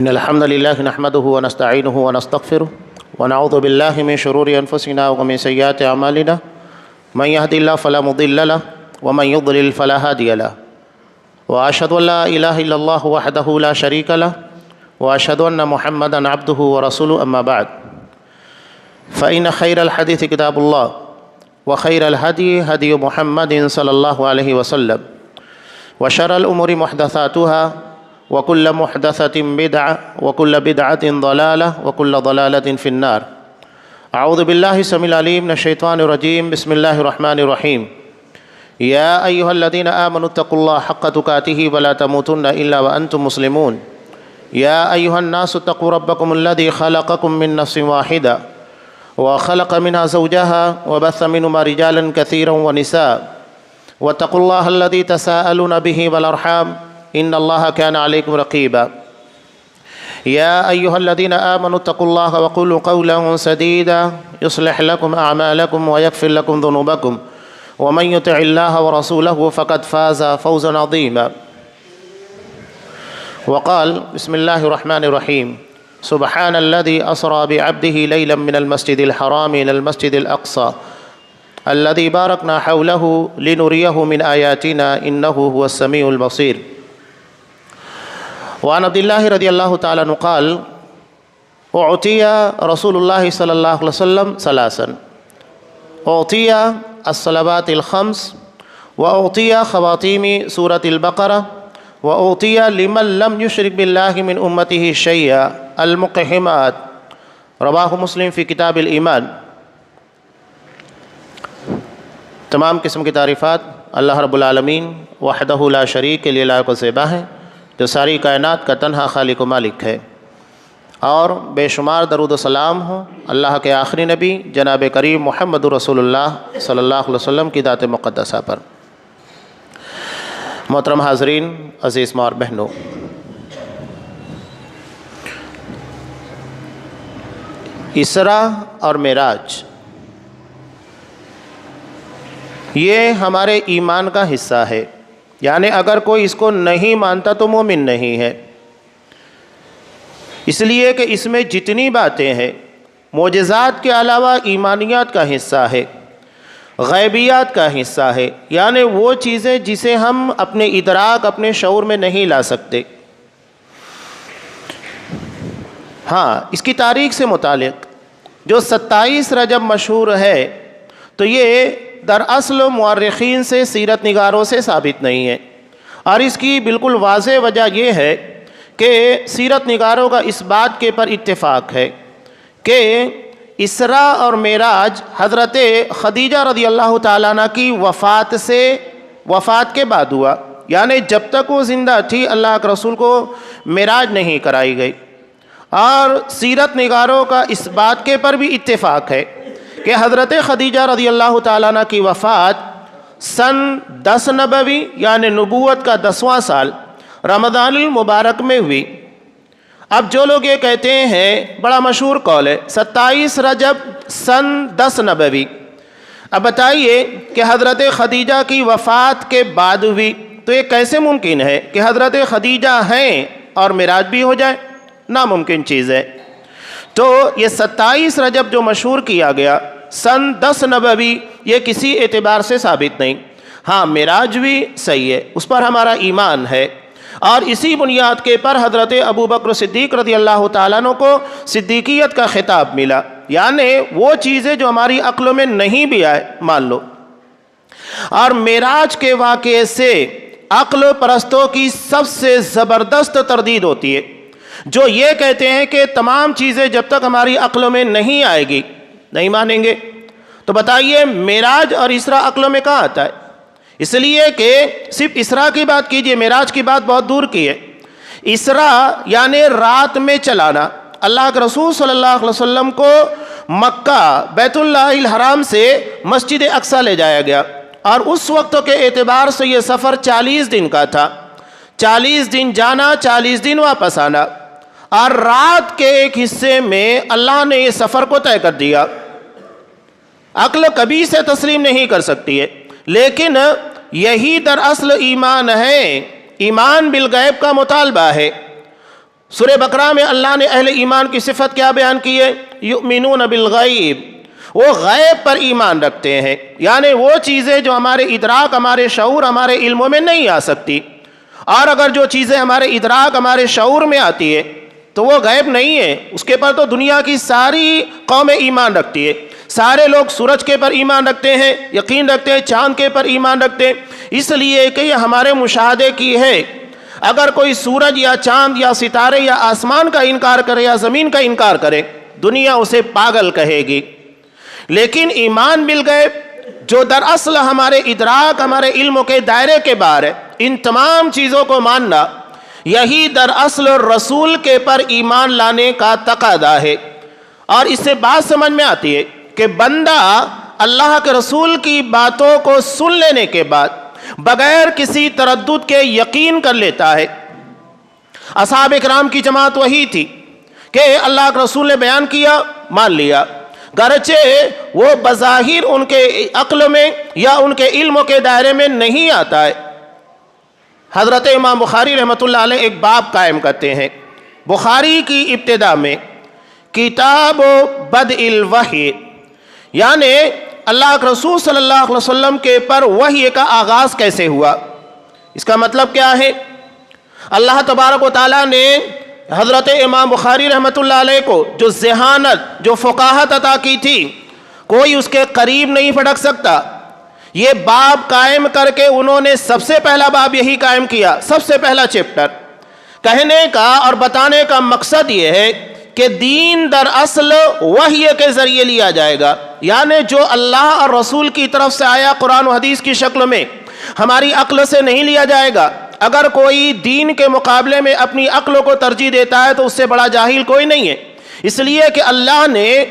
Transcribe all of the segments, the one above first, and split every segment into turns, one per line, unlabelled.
إن الحمد لله نحمده ونستعينه ونستغفره ونعوذ بالله من شرور أنفسنا ومن سيئات أعمالنا من يهد الله فلا مضل له ومن يضلل فلا هادي له وأشهد أن لا إله إلا الله وحده لا شريك له وأشهد أن محمدا عبده ورسوله أما بعد فإن خير الحديث كتاب الله وخير الهدي هدي محمد صلى الله عليه وسلم وشر الأمور محدثاتها وكل محدثة بدعة وكل بدعة ضلالة وكل ضلالة في النار. أعوذ بالله السميع العليم من الشيطان الرجيم. بسم الله الرحمن الرحيم. يا أيها الذين آمنوا اتقوا الله حق تقاته ولا تموتن إلا وأنتم مسلمون. يا أيها الناس اتقوا ربكم الذي خلقكم من نفس واحدة وخلق منها زوجها وبث منهما رجالا كثيرا ونساء واتقوا الله الذي تساءلون به والأرحام إن الله كان عليكم رقيبا. يا أيها الذين آمنوا اتقوا الله وقولوا قولا سديدا يصلح لكم أعمالكم ويغفر لكم ذنوبكم ومن يطع الله ورسوله فقد فاز فوزا عظيما. وقال بسم الله الرحمن الرحيم. سبحان الذي أسرى بعبده ليلا من المسجد الحرام إلى المسجد الأقصى الذي باركنا حوله لنريه من آياتنا إنه هو السميع البصير. وعن عبد الله رضي الله تعالى عنه قال أعطي رسول الله صلى الله عليه وسلم ثلاثا: أعطي الصلوات الخمس، وأعطي خواتيم سورة البقرة، وأعطي لمن لم يشرك بالله من أمته شيئا المقحمات. رواه مسلم فی کتاب الایمان. تمام قسم کی تعریفات اللہ رب العالمین وحدہ لا شریک کے لیے لائق و زیبا ہے، جو ساری کائنات کا تنہا خالق و مالک ہے، اور بے شمار درود و سلام ہو اللہ کے آخری نبی جناب کریم محمد رسول اللہ صلی اللہ علیہ وسلم کی ذات مقدسہ پر. محترم حاضرین، عزیز ماں اور بہنوں، اسراء اور معراج یہ ہمارے ایمان کا حصہ ہے، یعنی اگر کوئی اس کو نہیں مانتا تو مومن نہیں ہے. اس لیے کہ اس میں جتنی باتیں ہیں معجزات کے علاوہ ایمانیات کا حصہ ہے، غیبیات کا حصہ ہے، یعنی وہ چیزیں جسے ہم اپنے ادراک اپنے شعور میں نہیں لا سکتے. ہاں، اس کی تاریخ سے متعلق جو 27 رجب مشہور ہے تو یہ دراصل مورخین سے سیرت نگاروں سے ثابت نہیں ہے، اور اس کی بالکل واضح وجہ یہ ہے کہ سیرت نگاروں کا اس بات کے پر اتفاق ہے کہ اسراء اور معراج حضرت خدیجہ رضی اللہ تعالیٰ عنہ کی وفات کے بعد ہوا، یعنی جب تک وہ زندہ تھی اللہ کے رسول کو معراج نہیں کرائی گئی. اور سیرت نگاروں کا اس بات کے پر بھی اتفاق ہے کہ حضرت خدیجہ رضی اللہ تعالیٰ عنہ کی وفات سن 10 نبوی یعنی نبوت کا 10واں سال رمضان المبارک میں ہوئی. اب جو لوگ یہ کہتے ہیں، بڑا مشہور قول ہے 27 رجب سن 10 نبوی، اب بتائیے کہ حضرت خدیجہ کی وفات کے بعد ہوئی تو یہ کیسے ممکن ہے کہ حضرت خدیجہ ہیں اور معراج بھی ہو جائے؟ ناممکن چیز ہے. تو یہ 27 رجب جو مشہور کیا گیا سن 10 نبوی یہ کسی اعتبار سے ثابت نہیں. ہاں، معراج بھی صحیح ہے، اس پر ہمارا ایمان ہے، اور اسی بنیاد کے پر حضرت ابو بکر صدیق رضی اللہ تعالیٰ عنہ کو صدیقیت کا خطاب ملا، یعنی وہ چیزیں جو ہماری عقلوں میں نہیں بھی آئے مان لو. اور معراج کے واقعے سے عقل پرستوں کی سب سے زبردست تردید ہوتی ہے، جو یہ کہتے ہیں کہ تمام چیزیں جب تک ہماری عقلوں میں نہیں آئے گی نہیں مانیں گے. تو بتائیے معراج اور اسراء عقلوں میں کہاں آتا ہے؟ اس لیے کہ صرف اسراء کی بات کیجئے، معراج کی بات بہت دور کی ہے. اسراء یعنی رات میں چلانا. اللہ کے رسول صلی اللہ علیہ وسلم کو مکہ بیت اللہ الحرام سے مسجد اقصی لے جایا گیا، اور اس وقت کے اعتبار سے یہ سفر 40 دن کا تھا. 40 دن جانا، 40 دن واپس آنا، اور رات کے ایک حصے میں اللہ نے یہ سفر کو طے کر دیا. عقل کبھی سے تسلیم نہیں کر سکتی ہے، لیکن یہی دراصل ایمان ہے. ایمان بالغیب کا مطالبہ ہے. سورہ بقرہ میں اللہ نے اہل ایمان کی صفت کیا بیان کی ہے؟ یؤمنون بالغیب، وہ غیب پر ایمان رکھتے ہیں، یعنی وہ چیزیں جو ہمارے ادراک، ہمارے شعور، ہمارے علموں میں نہیں آ سکتی، اور اگر جو چیزیں ہمارے ادراک، ہمارے شعور میں آتی ہے تو وہ غیب نہیں ہے، اس کے پر تو دنیا کی ساری قومیں ایمان رکھتی ہے۔ سارے لوگ سورج کے پر ایمان رکھتے ہیں، یقین رکھتے ہیں، چاند کے پر ایمان رکھتے ہیں، اس لیے کہ یہ ہمارے مشاہدے کی ہے۔ اگر کوئی سورج یا چاند یا ستارے یا آسمان کا انکار کرے یا زمین کا انکار کرے، دنیا اسے پاگل کہے گی۔ لیکن ایمان بالغیب جو دراصل ہمارے ادراک، ہمارے علموں کے دائرے کے باہر ہے، ان تمام چیزوں کو ماننا، یہی دراصل رسول کے پر ایمان لانے کا تقاضا ہے۔ اور اس سے بات سمجھ میں آتی ہے کہ بندہ اللہ کے رسول کی باتوں کو سن لینے کے بعد بغیر کسی تردد کے یقین کر لیتا ہے۔ اصحاب کرام کی جماعت وہی تھی کہ اللہ کے رسول نے بیان کیا، مان لیا، گرچہ وہ بظاہر ان کے عقل میں یا ان کے علموں کے دائرے میں نہیں آتا ہے۔ حضرت امام بخاری رحمۃ اللہ علیہ ایک باب قائم کرتے ہیں، بخاری کی ابتدا میں کتاب بدء الوحی، یعنی اللہ کے رسول صلی اللہ علیہ وسلم کے پر وحی کا آغاز کیسے ہوا۔ اس کا مطلب کیا ہے؟ اللہ تبارک و تعالیٰ نے حضرت امام بخاری رحمۃ اللہ علیہ کو جو ذہانت، جو فقاہت عطا کی تھی، کوئی اس کے قریب نہیں پھٹک سکتا۔ یہ باب قائم کر کے انہوں نے سب سے پہلا باب یہی قائم کیا، سب سے پہلا چیپٹر۔ کہنے کا اور بتانے کا مقصد یہ ہے کہ دین دراصل وحی کے ذریعے لیا جائے گا، یعنی جو اللہ اور رسول کی طرف سے آیا قرآن و حدیث کی شکل میں، ہماری عقل سے نہیں لیا جائے گا۔ اگر کوئی دین کے مقابلے میں اپنی عقل کو ترجیح دیتا ہے تو اس سے بڑا جاہل کوئی نہیں ہے، اس لیے کہ اللہ نے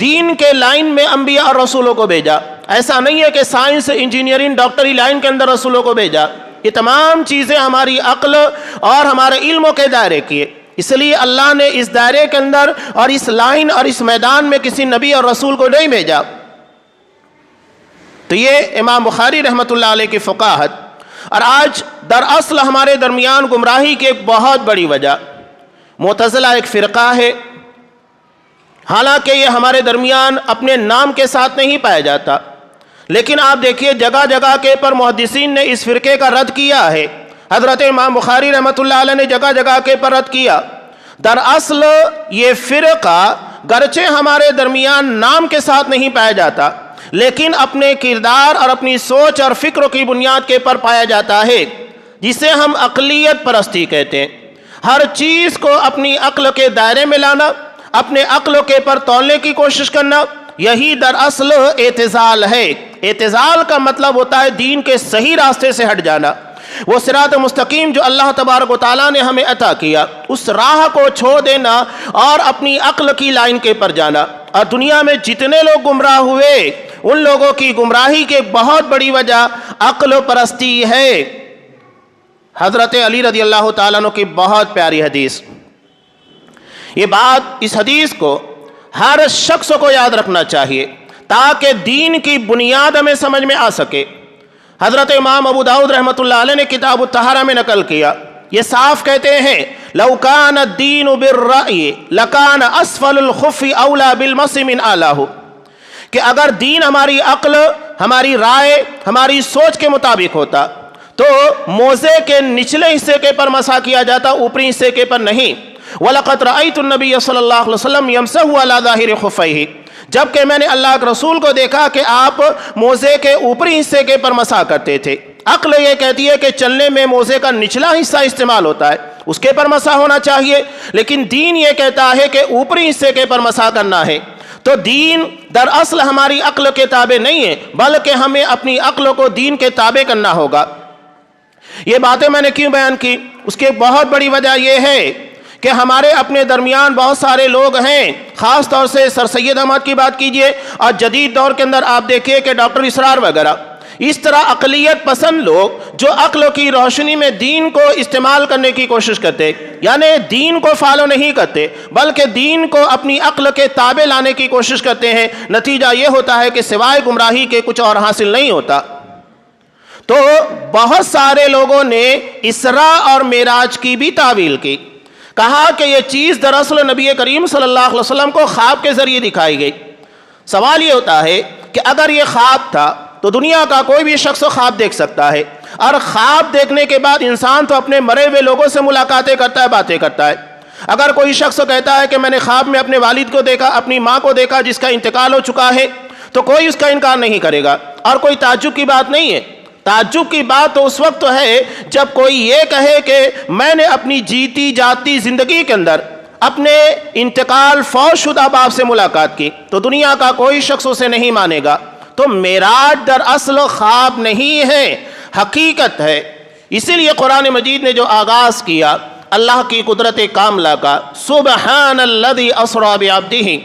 دین کے لائن میں انبیاء اور رسولوں کو بھیجا۔ ایسا نہیں ہے کہ سائنس، انجینئرنگ، ڈاکٹری لائن کے اندر رسولوں کو بھیجا۔ یہ تمام چیزیں ہماری عقل اور ہمارے علموں کے دائرے کی ہے، اس لیے اللہ نے اس دائرے کے اندر اور اس لائن اور اس میدان میں کسی نبی اور رسول کو نہیں بھیجا۔ تو یہ امام بخاری رحمۃ اللہ علیہ کی فقاہت۔ اور آج دراصل ہمارے درمیان گمراہی کی ایک بہت بڑی وجہ معتزلہ ایک فرقہ ہے، حالانکہ یہ ہمارے درمیان اپنے نام کے ساتھ نہیں پایا جاتا، لیکن آپ دیکھیے جگہ جگہ کے پر محدثین نے اس فرقے کا رد کیا ہے۔ حضرت امام بخاری رحمۃ اللہ علیہ نے جگہ جگہ کے پر رد کیا۔ دراصل یہ فرقہ گرچہ ہمارے درمیان نام کے ساتھ نہیں پایا جاتا، لیکن اپنے کردار اور اپنی سوچ اور فکر کی بنیاد کے پر پایا جاتا ہے، جسے ہم عقلیت پرستی کہتے ہیں۔ ہر چیز کو اپنی عقل کے دائرے میں لانا، اپنے عقل کے پر تولنے کی کوشش کرنا، یہی دراصل اعتزال ہے۔ اعتزال کا مطلب ہوتا ہے دین کے صحیح راستے سے ہٹ جانا۔ وہ صراط مستقیم جو اللہ تبارک و تعالیٰ نے ہمیں عطا کیا، اس راہ کو چھوڑ دینا اور اپنی عقل کی لائن کے پر جانا۔ اور دنیا میں جتنے لوگ گمراہ ہوئے، ان لوگوں کی گمراہی کی بہت بڑی وجہ عقل پرستی ہے۔ حضرت علی رضی اللہ تعالیٰ عنہ کی بہت پیاری حدیث، یہ بات، اس حدیث کو ہر شخص کو یاد رکھنا چاہیے تاکہ دین کی بنیاد ہمیں سمجھ میں آ سکے۔ حضرت امام ابو داؤد رحمۃ اللہ علیہ نے کتاب الطہارہ میں نقل کیا، یہ صاف کہتے ہیں لو کان الدین بالرأی لکان اسفل الخف اولا بالمس من اعلاہ، کہ اگر دین ہماری عقل، ہماری رائے، ہماری سوچ کے مطابق ہوتا تو موزے کے نچلے حصے کے پر مسح کیا جاتا، اوپری حصے کے پر نہیں۔ وَلَقَدْ رَأَيْتُ النَّبِيَّ صلی اللہ علیہ وسلم يَمْسَحُ عَلَى ظَاهِرِ خُفَّيْهِ، جبکہ میں نے اللہ کے رسول کو دیکھا کہ آپ موزے کے اوپری حصے کے پر مسح کرتے تھے۔ عقل یہ کہتی ہے کہ چلنے میں موزے کا نچلا حصہ استعمال ہوتا ہے، اس کے پر مسح ہونا چاہیے، لیکن دین یہ کہتا ہے کہ اوپری حصے کے پر مسح کرنا ہے۔ تو دین دراصل ہماری عقل کے تابع نہیں ہے، بلکہ ہمیں اپنی عقل کو دین کے تابع کرنا ہوگا۔ یہ باتیں میں نے کیوں بیان کی؟ اس کی ایک بہت بڑی وجہ یہ ہے کہ ہمارے اپنے درمیان بہت سارے لوگ ہیں، خاص طور سے سر سید احمد کی بات کیجئے، اور جدید دور کے اندر آپ دیکھیے کہ ڈاکٹر اسرار وغیرہ، اس طرح عقلیت پسند لوگ جو عقل کی روشنی میں دین کو استعمال کرنے کی کوشش کرتے، یعنی دین کو فالو نہیں کرتے بلکہ دین کو اپنی عقل کے تابع لانے کی کوشش کرتے ہیں، نتیجہ یہ ہوتا ہے کہ سوائے گمراہی کے کچھ اور حاصل نہیں ہوتا۔ تو بہت سارے لوگوں نے اسراء اور معراج کی بھی تعویل کی، کہا کہ یہ چیز دراصل نبی کریم صلی اللہ علیہ وسلم کو خواب کے ذریعے دکھائی گئی۔ سوال یہ ہوتا ہے کہ اگر یہ خواب تھا تو دنیا کا کوئی بھی شخص خواب دیکھ سکتا ہے، اور خواب دیکھنے کے بعد انسان تو اپنے مرے ہوئے لوگوں سے ملاقاتیں کرتا ہے، باتیں کرتا ہے۔ اگر کوئی شخص کہتا ہے کہ میں نے خواب میں اپنے والد کو دیکھا، اپنی ماں کو دیکھا جس کا انتقال ہو چکا ہے، تو کوئی اس کا انکار نہیں کرے گا، اور کوئی تعجب کی بات نہیں ہے۔ تعجب کی بات تو اس وقت ہے جب کوئی یہ کہے کہ میں نے اپنی جیتی جاتی زندگی کے اندر اپنے انتقال فوت شدہ باپ سے ملاقات کی، تو دنیا کا کوئی شخص اسے نہیں مانے گا۔ تو معراج در اصل خواب نہیں ہے، حقیقت ہے۔ اسی لیے قرآن مجید نے جو آغاز کیا اللہ کی قدرت کاملہ کا، سبحان الذی اسری بعبدہ،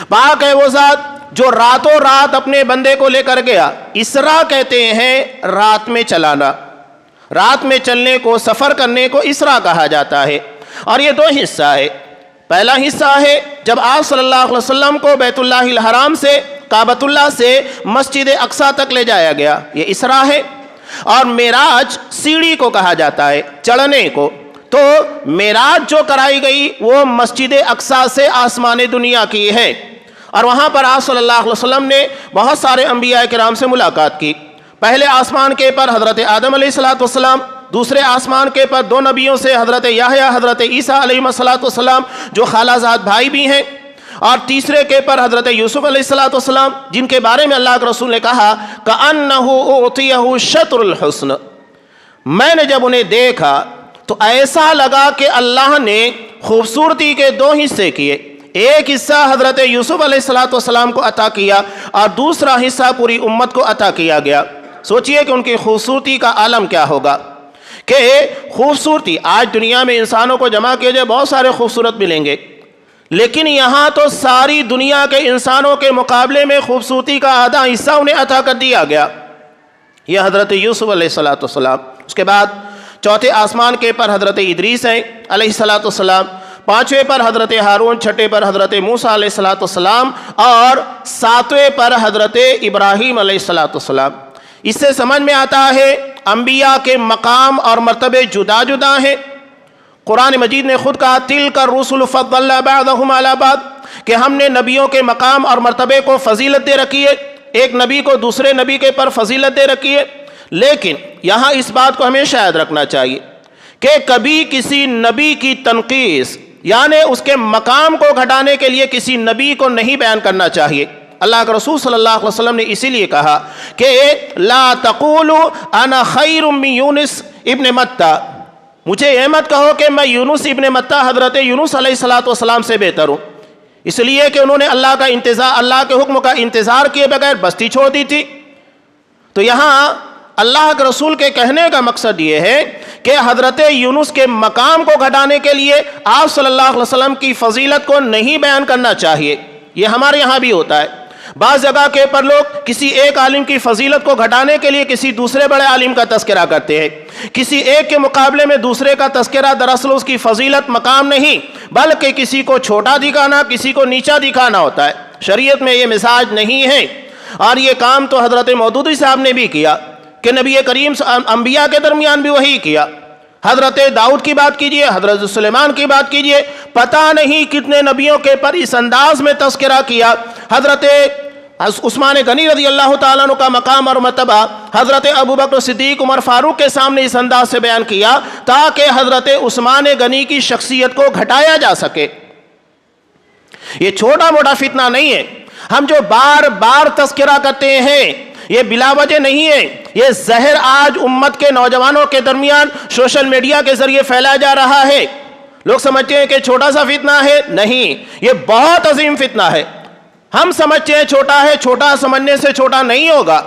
پاک ہے وہ ذات جو راتوں رات اپنے بندے کو لے کر گیا۔ اسرا کہتے ہیں رات میں چلانا، رات میں چلنے کو، سفر کرنے کو اسرا کہا جاتا ہے۔ اور یہ دو حصہ ہے۔ پہلا حصہ ہے جب آپ صلی اللہ علیہ وسلم کو بیت اللہ الحرام سے، کعبۃ اللہ سے مسجد اقصیٰ تک لے جایا گیا، یہ اسرا ہے۔ اور معراج سیڑھی کو کہا جاتا ہے، چڑھنے کو۔ تو معراج جو کرائی گئی وہ مسجد اقصیٰ سے آسمان دنیا کی ہے، اور وہاں پر آپ صلی اللہ علیہ وسلم نے بہت سارے انبیاء کرام سے ملاقات کی۔ پہلے آسمان کے پر حضرت آدم علیہ السلام، دوسرے آسمان کے پر دو نبیوں سے حضرت یحییٰ، حضرت عیسیٰ علیہ السلام جو خالہ زاد بھائی بھی ہیں، اور تیسرے کے پر حضرت یوسف علیہ السلام جن کے بارے میں اللہ کے رسول نے کہا کأنہ اعطیہ شطر الحسن۔ میں نے جب انہیں دیکھا تو ایسا لگا کہ اللہ نے خوبصورتی کے دو حصے کیے، ایک حصہ حضرت یوسف علیہ السلام کو عطا کیا اور دوسرا حصہ پوری امت کو عطا کیا گیا۔ سوچئے کہ ان کی خوبصورتی کا عالم کیا ہوگا، کہ خوبصورتی آج دنیا میں انسانوں کو جمع کیے جائے بہت سارے خوبصورت ملیں گے، لیکن یہاں تو ساری دنیا کے انسانوں کے مقابلے میں خوبصورتی کا آدھا حصہ انہیں عطا کر دیا گیا، یہ حضرت یوسف علیہ السلام۔ اس کے بعد چوتھے آسمان کے پر حضرت ادریس ہیں علیہ السلام، پانچویں پر حضرت ہارون، چھٹے پر حضرت موسیٰ علیہ السلام، اور ساتویں پر حضرت ابراہیم علیہ السلام۔ اس سے سمجھ میں آتا ہے انبیاء کے مقام اور مرتبے جدا جدا ہیں۔ قرآن مجید نے خود کہا تِلْکَ الرُّسُلُ فَضَّلْنَا بَعْضَهُمْ عَلَىٰ بَعْضٍ، کہ ہم نے نبیوں کے مقام اور مرتبے کو فضیلت دے رکھی ہے، ایک نبی کو دوسرے نبی کے پر فضیلت دے رکھی ہے۔ لیکن یہاں اس بات کو ہمیشہ یاد رکھنا چاہیے کہ کبھی کسی نبی کی تنقیص، یعنی اس کے مقام کو گھٹانے کے لیے کسی نبی کو نہیں بیان کرنا چاہیے۔ اللہ کے رسول صلی اللہ علیہ وسلم نے اسی لیے کہا کہ لا تقولوا انا خیر من یونس ابن متى، مجھے یہ مت کہو کہ میں یونس ابن متى، حضرت یونس علیہ السلام سے بہتر ہوں، اس لیے کہ انہوں نے اللہ کے حکم کا انتظار کیے بغیر بستی چھوڑ دی تھی۔ تو یہاں اللہ کے رسول کے کہنے کا مقصد یہ ہے کہ حضرت یونس کے مقام کو گھٹانے کے لیے آپ صلی اللہ علیہ وسلم کی فضیلت کو نہیں بیان کرنا چاہیے۔ یہ ہمارے یہاں بھی ہوتا ہے، بعض جگہ کے پر لوگ کسی ایک عالم کی فضیلت کو گھٹانے کے لیے کسی دوسرے بڑے عالم کا تذکرہ کرتے ہیں، کسی ایک کے مقابلے میں دوسرے کا تذکرہ دراصل اس کی فضیلت مقام نہیں بلکہ کسی کو چھوٹا دکھانا، کسی کو نیچا دکھانا ہوتا ہے۔ شریعت میں یہ مزاج نہیں ہے، اور یہ کام تو حضرت مودودی صاحب نے بھی کیا کہ نبی کریم انبیاء کے درمیان بھی وہی کیا۔ حضرت داؤد کی بات کیجئے، حضرت سلیمان کی بات کیجئے، پتہ نہیں کتنے نبیوں کے پر اس انداز میں تذکرہ کیا۔ حضرت عثمان غنی رضی اللہ تعالیٰ عنہ کا مقام اور مرتبہ حضرت ابوبکر صدیق، عمر فاروق کے سامنے اس انداز سے بیان کیا تاکہ حضرت عثمان غنی کی شخصیت کو گھٹایا جا سکے۔ یہ چھوٹا موٹا فتنہ نہیں ہے، ہم جو بار بار تذکرہ کرتے ہیں یہ بلا وجہ نہیں ہے، یہ زہر آج امت کے نوجوانوں کے درمیان سوشل میڈیا کے ذریعے پھیلایا جا رہا ہے۔ لوگ سمجھتے ہیں کہ چھوٹا سا فتنہ ہے، نہیں، یہ بہت عظیم فتنہ ہے۔ ہم سمجھتے ہیں چھوٹا ہے، چھوٹا سمجھنے سے چھوٹا نہیں ہوگا،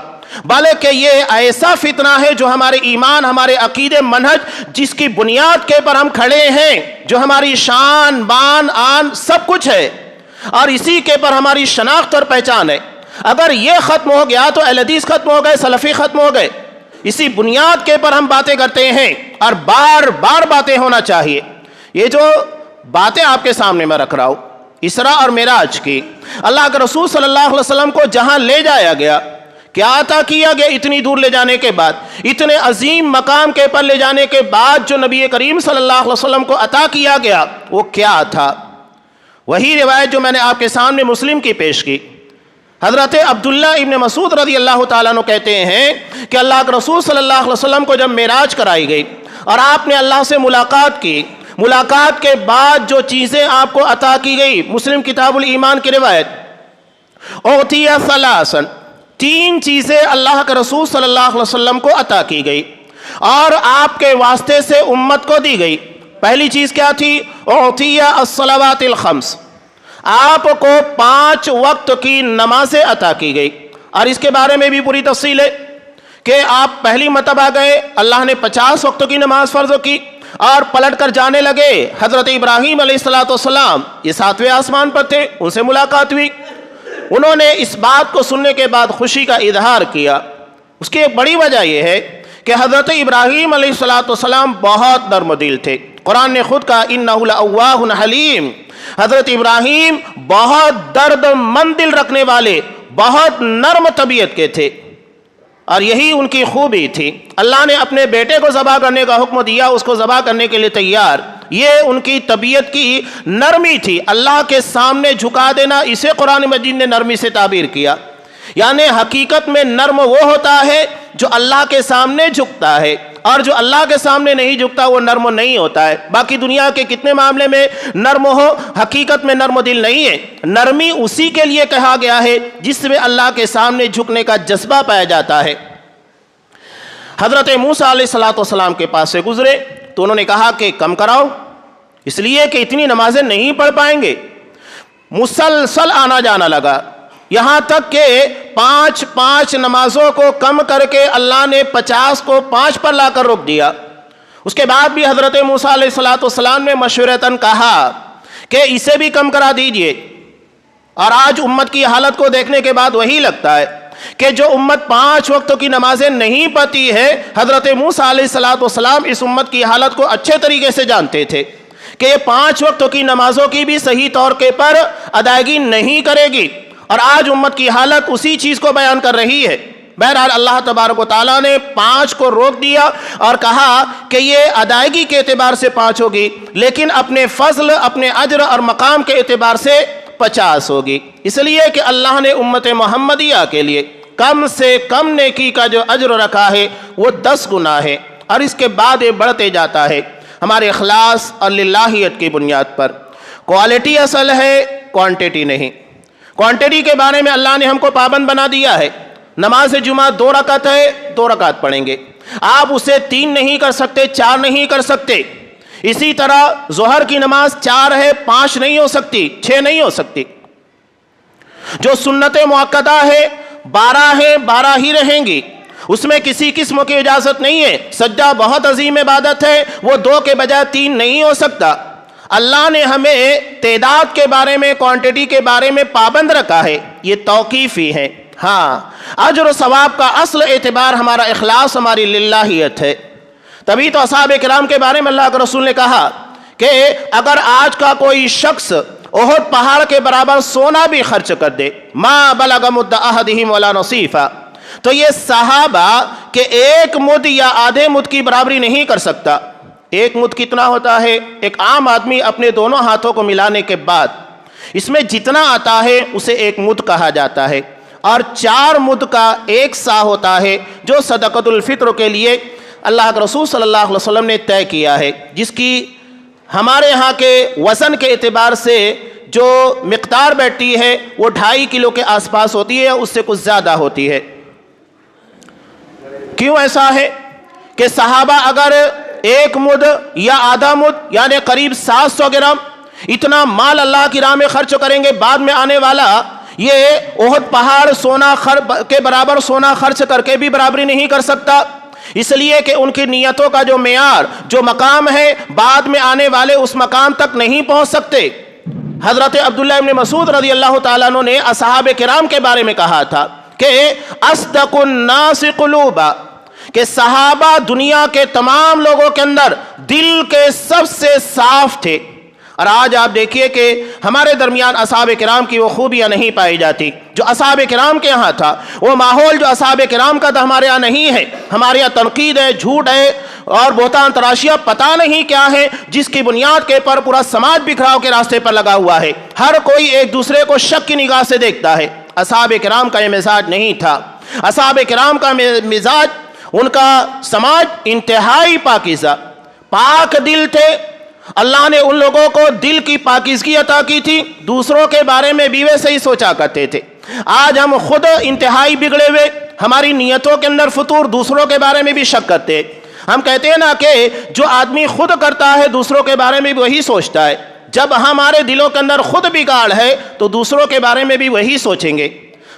بلکہ یہ ایسا فتنہ ہے جو ہمارے ایمان، ہمارے عقیدے، منہج جس کی بنیاد کے پر ہم کھڑے ہیں، جو ہماری شان، بان، آن سب کچھ ہے، اور اسی کے پر ہماری شناخت اور پہچان ہے۔ اگر یہ ختم ہو گیا تو اہل حدیث ختم ہو گئے، سلفی ختم ہو گئے۔ اسی بنیاد کے پر ہم باتیں کرتے ہیں، اور بار بار باتیں ہونا چاہیے۔ یہ جو باتیں آپ کے سامنے میں رکھ رہا ہوں اسراء اور معراج کی، اللہ کے رسول صلی اللہ علیہ وسلم کو جہاں لے جایا گیا کیا عطا کیا گیا اتنی دور لے جانے کے بعد، اتنے عظیم مقام کے پر لے جانے کے بعد جو نبی کریم صلی اللہ علیہ وسلم کو عطا کیا گیا وہ کیا تھا؟ وہی روایت جو میں نے آپ کے سامنے مسلم کی پیش کی، حضرت عبداللہ ابن مسعود رضی اللہ تعالیٰ عنہ کہتے ہیں کہ اللہ کے رسول صلی اللہ علیہ وسلم کو جب معراج کرائی گئی اور آپ نے اللہ سے ملاقات کی، ملاقات کے بعد جو چیزیں آپ کو عطا کی گئی، مسلم کتاب الایمان کی روایت، اعطی ثلاثا، 3 چیزیں اللہ کے رسول صلی اللہ علیہ وسلم کو عطا کی گئی اور آپ کے واسطے سے امت کو دی گئی۔ پہلی چیز کیا تھی؟ اعطی الصلوات الخمس، آپ کو 5 وقت کی نمازیں عطا کی گئی، اور اس کے بارے میں بھی پوری تفصیل ہے کہ آپ پہلی مرتبہ گئے، اللہ نے 50 وقت کی نماز فرض کی اور پلٹ کر جانے لگے۔ حضرت ابراہیم علیہ السلام یہ 7ویں آسمان پر تھے، ان سے ملاقات ہوئی، انہوں نے اس بات کو سننے کے بعد خوشی کا اظہار کیا۔ اس کی ایک بڑی وجہ یہ ہے کہ حضرت ابراہیم علیہ السلام بہت نرم دل تھے۔ قرآن نے خود کہا انہ لأواہ حلیم، حضرت ابراہیم بہت درد مند دل رکھنے والے، بہت نرم طبیعت کے تھے، اور یہی ان کی خوبی تھی۔ اللہ نے اپنے بیٹے کو ذبح کرنے کا حکم دیا، اس کو ذبح کرنے کے لیے تیار، یہ ان کی طبیعت کی نرمی تھی۔ اللہ کے سامنے جھکا دینا، اسے قرآن مجید نے نرمی سے تعبیر کیا، یعنی حقیقت میں نرم وہ ہوتا ہے جو اللہ کے سامنے جھکتا ہے، اور جو اللہ کے سامنے نہیں جھکتا وہ نرم نہیں ہوتا ہے۔ باقی دنیا کے کتنے معاملے میں نرم ہو، حقیقت میں نرم دل نہیں ہے۔ نرمی اسی کے لیے کہا گیا ہے جس میں اللہ کے سامنے جھکنے کا جذبہ پایا جاتا ہے۔ حضرت موسیٰ علیہ السلام کے پاس سے گزرے تو انہوں نے کہا کہ کم کراؤ، اس لیے کہ اتنی نمازیں نہیں پڑھ پائیں گے۔ مسلسل آنا جانا لگا، یہاں تک کہ 5 نمازوں کو کم کر کے اللہ نے 50 کو 5 پر لا کر روک دیا۔ اس کے بعد بھی حضرت موسیٰ علیہ السلام نے مشورتاً کہا کہ اسے بھی کم کرا دیجئے، اور آج امت کی حالت کو دیکھنے کے بعد وہی لگتا ہے کہ جو امت 5 وقتوں کی نمازیں نہیں پڑھتی ہے، حضرت موسیٰ علیہ السلام اس امت کی حالت کو اچھے طریقے سے جانتے تھے کہ یہ 5 وقتوں کی نمازوں کی بھی صحیح طور پر ادائیگی نہیں کرے گی، اور آج امت کی حالت اسی چیز کو بیان کر رہی ہے۔ بہرحال اللہ تبارک و تعالیٰ نے 5 کو روک دیا اور کہا کہ یہ ادائیگی کے اعتبار سے 5 ہوگی، لیکن اپنے فضل، اپنے اجر اور مقام کے اعتبار سے 50 ہوگی، اس لیے کہ اللہ نے امت محمدیہ کے لیے کم سے کم نیکی کا جو اجر رکھا ہے وہ 10 گنا ہے، اور اس کے بعد یہ بڑھتے جاتا ہے ہمارے اخلاص اور للہیت کی بنیاد پر۔ کوالٹی اصل ہے، کوانٹیٹی نہیں۔ کوانٹیٹی کے بارے میں اللہ نے ہم کو پابند بنا دیا ہے۔ نماز جمعہ 2 رکعت ہے، 2 رکعت پڑھیں گے، آپ اسے 3 نہیں کر سکتے، 4 نہیں کر سکتے۔ اسی طرح ظہر کی نماز 4 ہے، 5 نہیں ہو سکتی، 6 نہیں ہو سکتی۔ جو سنت مؤکدہ ہے 12 ہے، 12 ہی رہیں گی، اس میں کسی قسم کی اجازت نہیں ہے۔ سجدہ بہت عظیم عبادت ہے، وہ 2 کے بجائے 3 نہیں ہو سکتا۔ اللہ نے ہمیں تعداد کے بارے میں، کوانٹیٹی کے بارے میں پابند رکھا ہے، یہ توقیفی ہے۔ ہاں، اجر و ثواب کا اصل اعتبار ہمارا اخلاص، ہماری للہیت ہے۔ تبھی تو اصحاب کرام کے بارے میں اللہ کے رسول نے کہا کہ اگر آج کا کوئی شخص احد پہاڑ کے برابر سونا بھی خرچ کر دے، ما بلغ مد احدہم ولا نصیفا، تو یہ صحابہ کہ 1 مد یا آدھے مد کی برابری نہیں کر سکتا۔ 1 مد کتنا ہوتا ہے؟ ایک عام آدمی اپنے دونوں ہاتھوں کو ملانے کے بعد اس میں جتنا آتا ہے اسے 1 مد کہا جاتا ہے، اور 4 مد کا 1 سا ہوتا ہے جو صدقۃ الفطر کے لیے اللہ کے رسول صلی اللہ علیہ وسلم نے طے کیا ہے، جس کی ہمارے ہاں کے وزن کے اعتبار سے جو مقدار بیٹھتی ہے وہ 2.5 کلو کے آس پاس ہوتی ہے، اس سے کچھ زیادہ ہوتی ہے۔ کیوں ایسا ہے کہ صحابہ اگر 1 مد یا آدھا مد یعنی قریب 700 گرام اتنا مال اللہ کی راہ میں خرچ کریں گے، بعد میں آنے والا یہ احد پہاڑ سونا کے برابر سونا خرچ کر کے بھی برابری نہیں کر سکتا، اس لیے کہ ان کی نیتوں کا جو معیار، جو مقام ہے، بعد میں آنے والے اس مقام تک نہیں پہنچ سکتے۔ حضرت عبداللہ ابن مسعود رضی اللہ تعالیٰ عنہ نے اصحاب کرام کے بارے میں کہا تھا کہ اصدق الناس قلوبا، کہ صحابہ دنیا کے تمام لوگوں کے اندر دل کے سب سے صاف تھے، اور آج آپ دیکھیے کہ ہمارے درمیان اصحاب کرام کی وہ خوبیاں نہیں پائی جاتی جو اصحاب کرام کے ہاں تھا، وہ ماحول جو اصحاب کرام کا تھا ہمارے ہاں نہیں ہے۔ ہمارے ہاں تنقید ہے، جھوٹ ہے اور بہتان تراشیاں پتہ نہیں کیا ہے، جس کی بنیاد کے پر پورا سماج بکھراؤ کے راستے پر لگا ہوا ہے۔ ہر کوئی ایک دوسرے کو شک کی نگاہ سے دیکھتا ہے۔ اصحاب کرام کا یہ مزاج نہیں تھا۔ اصحاب کرام کا مزاج، ان کا سماج انتہائی پاکیزہ، پاک دل تھے۔ اللہ نے ان لوگوں کو دل کی پاکیزگی عطا کی تھی، دوسروں کے بارے میں بھی ویسے ہی سوچا کرتے تھے۔ آج ہم خود انتہائی بگڑے ہوئے، ہماری نیتوں کے اندر فطور، دوسروں کے بارے میں بھی شک کرتے ہیں۔ ہم کہتے ہیں نا کہ جو آدمی خود کرتا ہے دوسروں کے بارے میں بھی وہی سوچتا ہے۔ جب ہمارے دلوں کے اندر خود بگاڑ ہے تو دوسروں کے بارے میں بھی وہی سوچیں گے،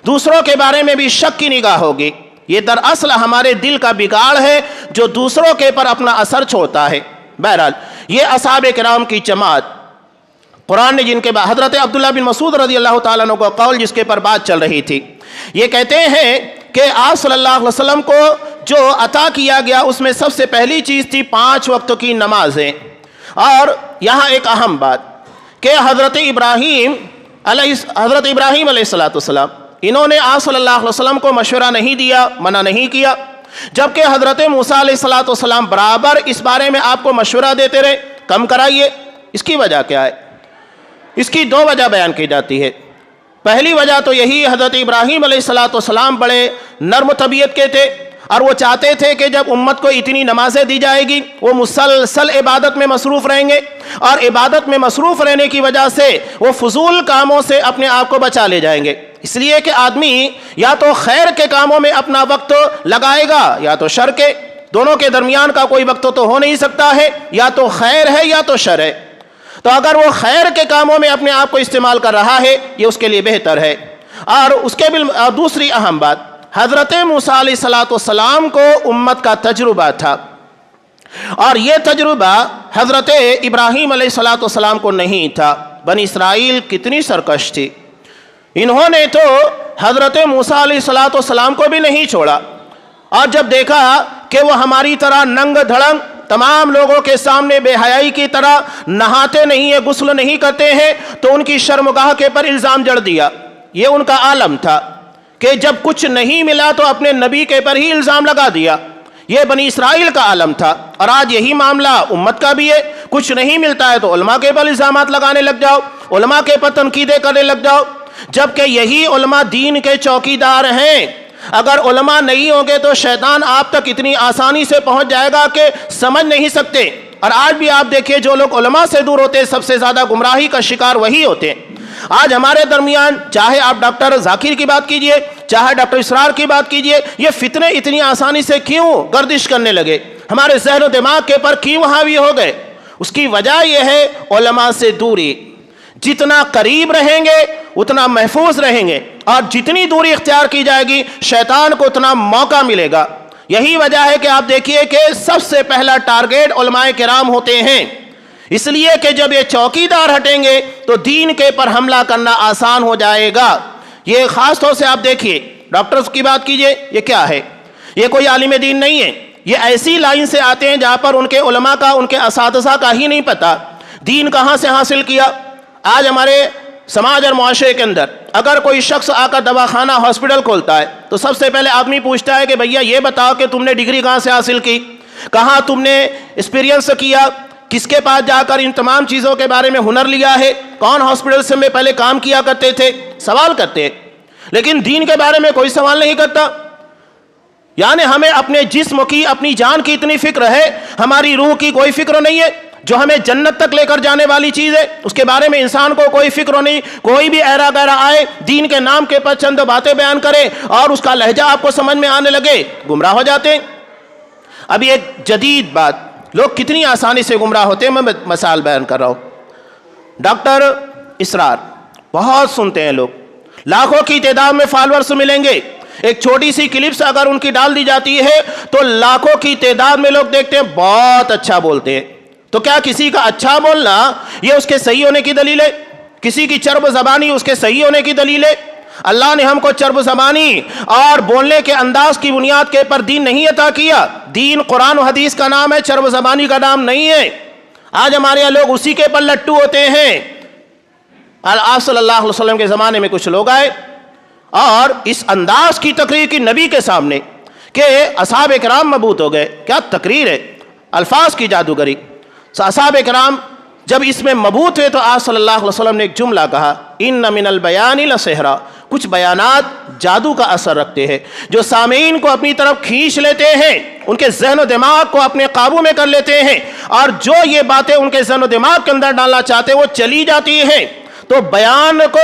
دوسروں کے بارے میں بھی شک کی نگاہ ہوگی۔ یہ دراصل ہمارے دل کا بگاڑ ہے جو دوسروں کے پر اپنا اثر چھوڑتا ہے۔ بہرحال یہ اصحاب کرام کی جماعت، قرآن نے جن کے بعد حضرت عبداللہ بن مسعود رضی اللہ تعالیٰ عنہ کا قول جس کے پر بات چل رہی تھی، یہ کہتے ہیں کہ آپ صلی اللہ علیہ وسلم کو جو عطا کیا گیا اس میں سب سے پہلی چیز تھی 5 وقت کی نمازیں۔ اور یہاں ایک اہم بات کہ حضرت ابراہیم علیہ السلام انہوں نے آپ صلی اللہ علیہ وسلم کو مشورہ نہیں دیا، منع نہیں کیا، جبکہ حضرت موسیٰ علیہ السلام برابر اس بارے میں آپ کو مشورہ دیتے رہے کم کرائیے۔ اس کی وجہ کیا ہے؟ اس کی 2 وجہ بیان کی جاتی ہے۔ پہلی وجہ تو یہی، حضرت ابراہیم علیہ السلام بڑے نرم طبیعت کے تھے اور وہ چاہتے تھے کہ جب امت کو اتنی نمازیں دی جائے گی وہ مسلسل عبادت میں مصروف رہیں گے، اور عبادت میں مصروف رہنے کی وجہ سے وہ فضول کاموں سے اپنے آپ کو بچا لے جائیں گے۔ اس لیے کہ آدمی یا تو خیر کے کاموں میں اپنا وقت لگائے گا یا تو شر کے، دونوں کے درمیان کا کوئی وقت تو ہو نہیں سکتا ہے، یا تو خیر ہے یا تو شر ہے۔ تو اگر وہ خیر کے کاموں میں اپنے آپ کو استعمال کر رہا ہے یہ اس کے لیے بہتر ہے۔ اور اس کے دوسری اہم بات، حضرت موسیٰ علیہ السلام کو امت کا تجربہ تھا، اور یہ تجربہ حضرت ابراہیم علیہ السلام کو نہیں تھا۔ بنی اسرائیل کتنی سرکش تھی، انہوں نے تو حضرت موسیٰ علیہ السلام کو بھی نہیں چھوڑا، اور جب دیکھا کہ وہ ہماری طرح ننگ دھڑنگ تمام لوگوں کے سامنے بے حیائی کی طرح نہاتے نہیں ہیں، غسل نہیں کرتے ہیں، تو ان کی شرمگاہ کے پر الزام جڑ دیا۔ یہ ان کا عالم تھا کہ جب کچھ نہیں ملا تو اپنے نبی کے پر ہی الزام لگا دیا۔ یہ بنی اسرائیل کا عالم تھا، اور آج یہی معاملہ امت کا بھی ہے۔ کچھ نہیں ملتا ہے تو علماء کے پر الزامات لگانے لگ جاؤ، علماء کے پر تنقیدیں کرنے لگ جاؤ، جبکہ یہی علماء دین کے چوکیدار ہیں۔ اگر علماء نہیں ہوں گے تو شیطان آپ تک اتنی آسانی سے پہنچ جائے گا کہ سمجھ نہیں سکتے۔ اور آج بھی آپ دیکھیں جو لوگ علماء سے دور ہوتے ہیں سب سے زیادہ گمراہی کا شکار وہی ہوتے ہیں۔ آج ہمارے درمیان چاہے آپ ڈاکٹر ذاکر کی بات کیجئے، چاہے ڈاکٹر اسرار کی بات کیجئے، یہ فتنے اتنی آسانی سے کیوں گردش کرنے لگے، ہمارے ذہن و دماغ کے پر کیوں حاوی ہو گئے؟ اس کی وجہ یہ ہے علماء سے دوری۔ جتنا قریب رہیں گے اتنا محفوظ رہیں گے، اور جتنی دوری اختیار کی جائے گی شیطان کو اتنا موقع ملے گا۔ یہی وجہ ہے کہ آپ دیکھیے کہ سب سے پہلا ٹارگیٹ علماء کرام ہوتے ہیں، اس لیے کہ جب یہ چوکیدار ہٹیں گے تو دین کے پر حملہ کرنا آسان ہو جائے گا۔ یہ خاص طور سے آپ دیکھیے ڈاکٹرز کی بات کیجئے، یہ کیا ہے؟ یہ کوئی عالم دین نہیں ہے، یہ ایسی لائن سے آتے ہیں جہاں پر ان کے علماء کا، ان کے اساتذہ کا ہی نہیں پتہ دین کہاں سے حاصل کیا۔ آج ہمارے سماج اور معاشرے کے اندر اگر کوئی شخص آ کر دواخانہ ہاسپٹل کھولتا ہے تو سب سے پہلے آدمی پوچھتا ہے کہ بھیا یہ بتاؤ کہ تم نے ڈگری کہاں سے حاصل کی، کہاں تم نے ایکسپیرینس کیا، کس کے پاس جا کر ان تمام چیزوں کے بارے میں ہنر لیا ہے، کون ہاسپٹل سے میں پہلے کام کیا کرتے تھے، سوال کرتے ہیں۔ لیکن دین کے بارے میں کوئی سوال نہیں کرتا۔ یعنی ہمیں اپنے جسم کی، اپنی جان کی اتنی فکر ہے، ہماری روح کی کوئی فکر نہیں ہے جو ہمیں جنت تک لے کر جانے والی چیز ہے، اس کے بارے میں انسان کو کوئی فکر نہیں۔ کوئی بھی ایرا گیرا آئے دین کے نام کے پر چند باتیں بیان کرے اور اس کا لہجہ آپ کو سمجھ میں آنے لگے، گمراہ ہو جاتے ہیں۔ ابھی ایک جدید بات، لوگ کتنی آسانی سے گمراہ ہوتے ہیں، میں مثال بیان کر رہا ہوں۔ ڈاکٹر اسرار بہت سنتے ہیں لوگ، لاکھوں کی تعداد میں فالورز ملیں گے، ایک چھوٹی سی کلپس اگر ان کی ڈال دی جاتی ہے تو لاکھوں کی تعداد میں لوگ دیکھتے ہیں بہت اچھا بولتے ہیں۔ تو کیا کسی کا اچھا بولنا یہ اس کے صحیح ہونے کی دلیل ہے؟ کسی کی چرب زبانی اس کے صحیح ہونے کی دلیل ہے؟ اللہ نے ہم کو چرب زبانی اور بولنے کے انداز کی بنیاد کے پر دین نہیں عطا کیا۔ دین قرآن و حدیث کا نام ہے، چرب زبانی کا نام نہیں ہے۔ آج ہمارے یہاں لوگ اسی کے پر لٹو ہوتے ہیں۔ آپ صلی اللہ علیہ وسلم کے زمانے میں کچھ لوگ آئے اور اس انداز کی تقریر کی نبی کے سامنے کہ اصحاب کرام مبعوث ہو گئے۔ کیا تقریر ہے، الفاظ کی جادوگری۔ اصحاب کرام جب اس میں مبعوث ہوئے تو آپ صلی اللہ علیہ وسلم نے ایک جملہ کہا، ان من البیان لسحرا، کچھ بیانات جادو کا اثر رکھتے ہیں جو سامعین کو اپنی طرف کھینچ لیتے ہیں، ان کے ذہن و دماغ کو اپنے قابو میں کر لیتے ہیں، اور جو یہ باتیں ان کے ذہن و دماغ کے اندر ڈالنا چاہتے وہ چلی جاتی ہیں۔ تو بیان کو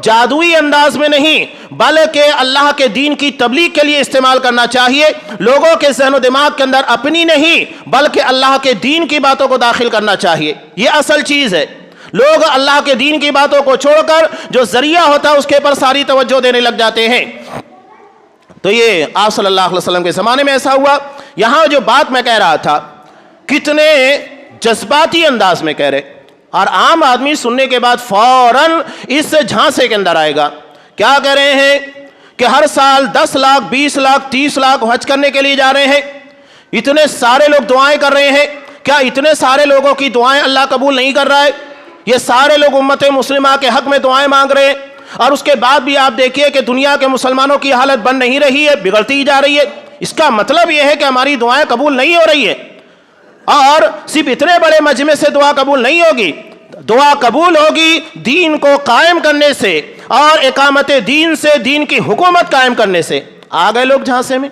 جادوئی انداز میں نہیں بلکہ اللہ کے دین کی تبلیغ کے لیے استعمال کرنا چاہیے، لوگوں کے ذہن و دماغ کے اندر اپنی نہیں بلکہ اللہ کے دین کی باتوں کو داخل کرنا چاہیے۔ یہ اصل چیز ہے۔ لوگ اللہ کے دین کی باتوں کو چھوڑ کر جو ذریعہ ہوتا ہے اس کے پر ساری توجہ دینے لگ جاتے ہیں۔ تو یہ آپ صلی اللہ علیہ وسلم کے زمانے میں ایسا ہوا۔ یہاں جو بات میں کہہ رہا تھا کتنے جذباتی انداز میں کہہ رہے، اور عام آدمی سننے کے بعد فوراً اس جھانسے کے اندر آئے گا۔ کیا کہہ رہے ہیں کہ ہر سال 10 لاکھ 20 لاکھ 30 لاکھ حج کرنے کے لیے جا رہے ہیں، اتنے سارے لوگ دعائیں کر رہے ہیں، کیا اتنے سارے لوگوں کی دعائیں اللہ قبول نہیں کر رہا ہے؟ یہ سارے لوگ امت مسلمہ کے حق میں دعائیں مانگ رہے ہیں، اور اس کے بعد بھی آپ دیکھیے کہ دنیا کے مسلمانوں کی حالت بن نہیں رہی ہے، بگڑتی جا رہی ہے۔ اس کا مطلب یہ ہے کہ ہماری دعائیں قبول نہیں ہو رہی ہے، اور صرف اتنے بڑے مجمع سے دعا قبول نہیں ہوگی، دعا قبول ہوگی دین کو قائم کرنے سے اور اقامت دین سے، دین کی حکومت قائم کرنے سے۔ آ گئے لوگ جھانسے میں۔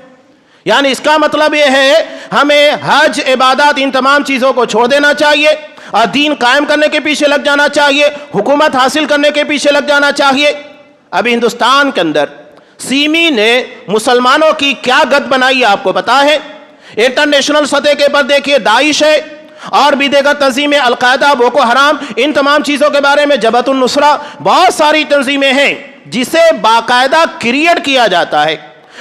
یعنی اس کا مطلب یہ ہے ہمیں حج، عبادات، ان تمام چیزوں کو چھوڑ دینا چاہیے اور دین قائم کرنے کے پیچھے لگ جانا چاہیے، حکومت حاصل کرنے کے پیچھے لگ جانا چاہیے۔ ابھی ہندوستان کے اندر سیمی نے مسلمانوں کی کیا گت بنائی ہے آپ کو پتا ہے؟ انٹرنیشنل سطح کے پر دیکھیے داعش ہے اور بھی دیگر تنظیمیں، القاعدہ، بوکو حرام، ان تمام چیزوں کے بارے میں جبہت النصرہ، بہت ساری تنظیمیں ہیں جسے باقاعدہ کریٹ کیا جاتا ہے،